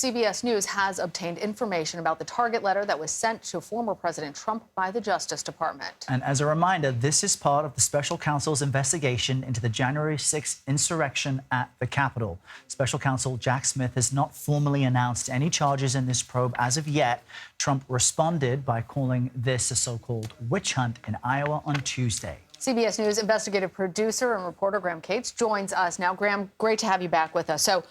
CBS News has obtained information about the target letter that was sent to former President Trump by the Justice Department. And as a reminder, this is part of the special counsel's investigation into the January 6th insurrection at the Capitol. Special counsel Jack Smith has not formally announced any charges in this probe as of yet. Trump responded by calling this a so-called witch hunt in Iowa on Tuesday. CBS News investigative producer and reporter Graham Cates joins us now. Graham, great to have you back with us. So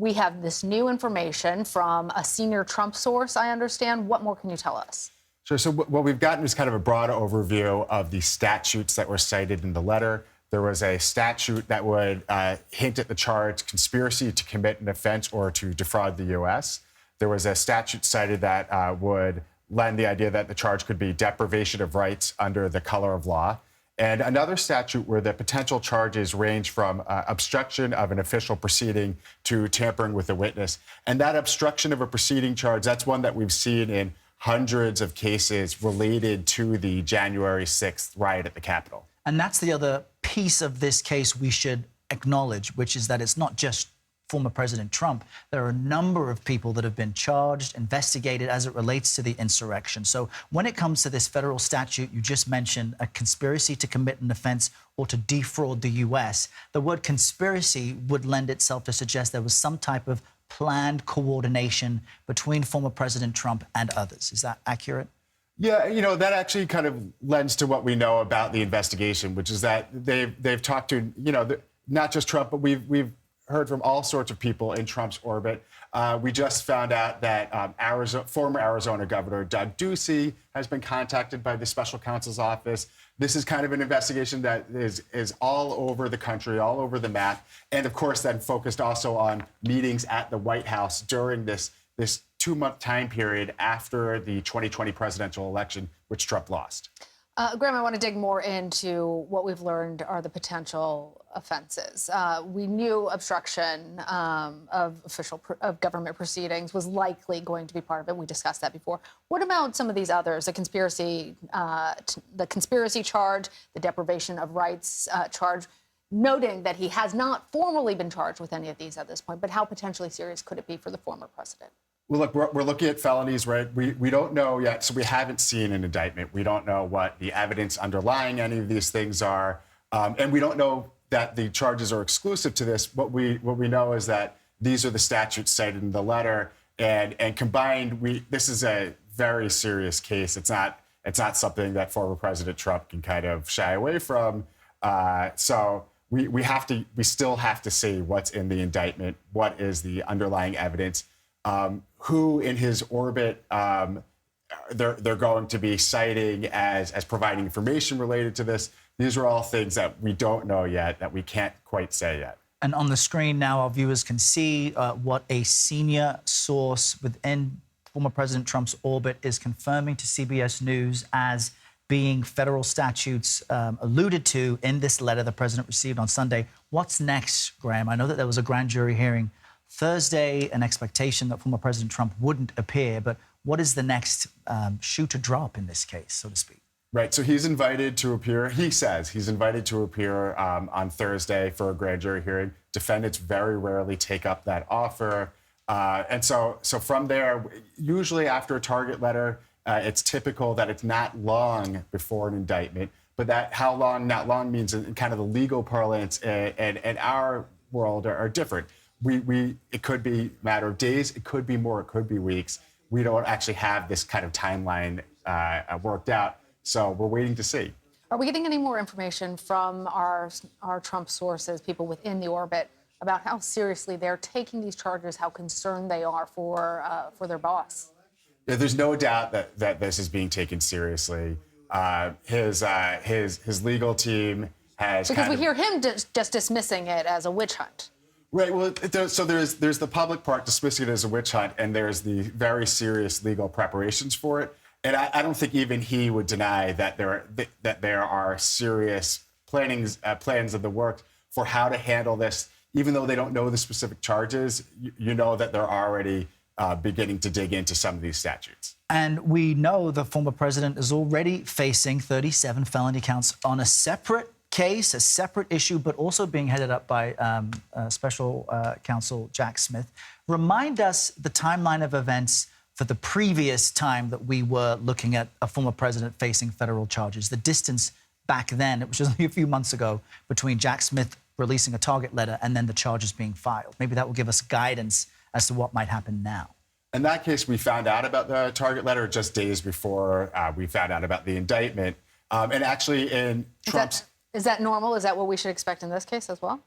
we have this new information from a senior Trump source, I understand. What more can you tell us? Sure. So what we've gotten is kind of a broad overview of the statutes that were cited in the letter. There was a statute that would hint at the charge conspiracy to commit an offense or to defraud the U.S. There was a statute cited that would lend the idea that the charge could be deprivation of rights under the color of law. And another statute where the potential charges range from obstruction of an official proceeding to tampering with a witness. And that obstruction of a proceeding charge, that's one that we've seen in hundreds of cases related to the January 6th riot at the Capitol. And that's the other piece of this case we should acknowledge, which is that it's not just former President Trump. There are a number of people that have been charged, investigated as it relates to the insurrection. So when it comes to this federal statute you just mentioned, a conspiracy to commit an offense or to defraud the U.S., the word conspiracy would lend itself to suggest there was some type of planned coordination between former President Trump and others. Is that accurate? Yeah, you know, that actually kind of lends to what we know about the investigation, which is that they've talked to, you know, not just Trump, but we've heard from all sorts of people in Trump's orbit. We just found out that former Arizona Governor Doug Ducey has been contacted by the special counsel's office. This is kind of an investigation that is all over the country, all over the map, and of course then focused also on meetings at the White House during this 2-month time period after the 2020 presidential election, which Trump lost. Graham, I want to dig more into what we've learned are the potential offenses. We knew obstruction of government proceedings was likely going to be part of it. We discussed that before. What about some of these others? The conspiracy charge, the deprivation of rights charge, noting that he has not formally been charged with any of these at this point. But how potentially serious could it be for the former president? Well, look, we're looking at felonies, right? We don't know yet, so we haven't seen an indictment. We don't know what the evidence underlying any of these things are, and we don't know that the charges are exclusive to this. What we know is that these are the statutes cited in the letter, and combined, this is a very serious case. It's not something that former President Trump can kind of shy away from. So we still have to see what's in the indictment, what is the underlying evidence. Who in his orbit they're going to be citing as providing information related to this. These are all things that we don't know yet, that we can't quite say yet. And on the screen now, our viewers can see what a senior source within former President Trump's orbit is confirming to CBS News as being federal statutes alluded to in this letter the president received on Sunday. What's next, Graham? I know that there was a grand jury hearing Thursday, an expectation that former President Trump wouldn't appear, but what is the next shoe to drop in this case, so to speak? Right, so he's invited to appear, he says he's invited to appear on Thursday for a grand jury hearing. Defendants very rarely take up that offer. And so from there, usually after a target letter, it's typical that it's not long before an indictment, but that how long, not long means in kind of the legal parlance and our world are different. It could be a matter of days, it could be more, it could be weeks. We don't actually have this kind of timeline worked out, so we're waiting to see. Are we getting any more information from our Trump sources, people within the orbit, about how seriously they're taking these charges, how concerned they are for their boss? Yeah, there's no doubt that this is being taken seriously. His legal team has because we hear him just dismissing it as a witch hunt. Right. Well, so there's the public part dismissing it as a witch hunt, and there's the very serious legal preparations for it. And I don't think even he would deny that there are serious plans of the work for how to handle this. Even though they don't know the specific charges, you know that they're already beginning to dig into some of these statutes. And we know the former president is already facing 37 felony counts on a separate case, a separate issue, but also being headed up by special counsel Jack Smith. remind us the timeline of events for the previous time that we were looking at a former president facing federal charges. The distance back then, it was just only a few months ago, between Jack Smith releasing a target letter and then the charges being filed. Maybe that will give us guidance as to what might happen now. In that case, we found out about the target letter just days before we found out about the indictment. And actually in Trump's... Is that normal? Is that what we should expect in this case as well?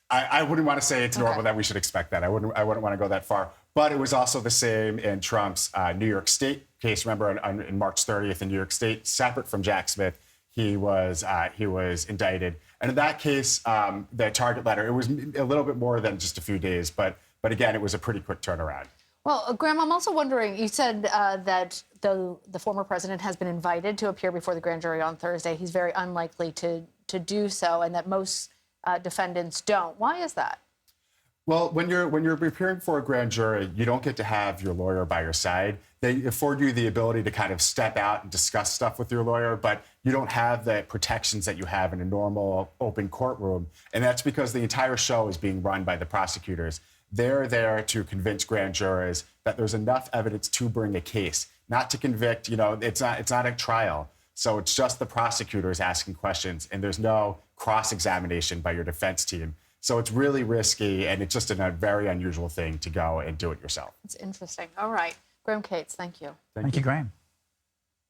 I wouldn't want to say it's normal that we should expect that. I wouldn't want to go that far. But it was also the same in Trump's New York State case. Remember, in March 30th in New York State, separate from Jack Smith, he was indicted. And in that case, the target letter, it was a little bit more than just a few days. But again, it was a pretty quick turnaround. Well, Graham, I'm also wondering, you said that the former president has been invited to appear before the grand jury on Thursday. He's very unlikely to do so, and that most defendants don't. Why is that? Well, when you're appearing for a grand jury, you don't get to have your lawyer by your side. They afford you the ability to kind of step out and discuss stuff with your lawyer, but you don't have the protections that you have in a normal open courtroom. And that's because the entire show is being run by the prosecutors. They're there to convince grand jurors that there's enough evidence to bring a case, not to convict. It's not a trial. So it's just the prosecutors asking questions, and there's no cross-examination by your defense team. So it's really risky, and it's just a very unusual thing to go and do it yourself. It's interesting. All right. Graham Cates, thank you. Thank you, Graham.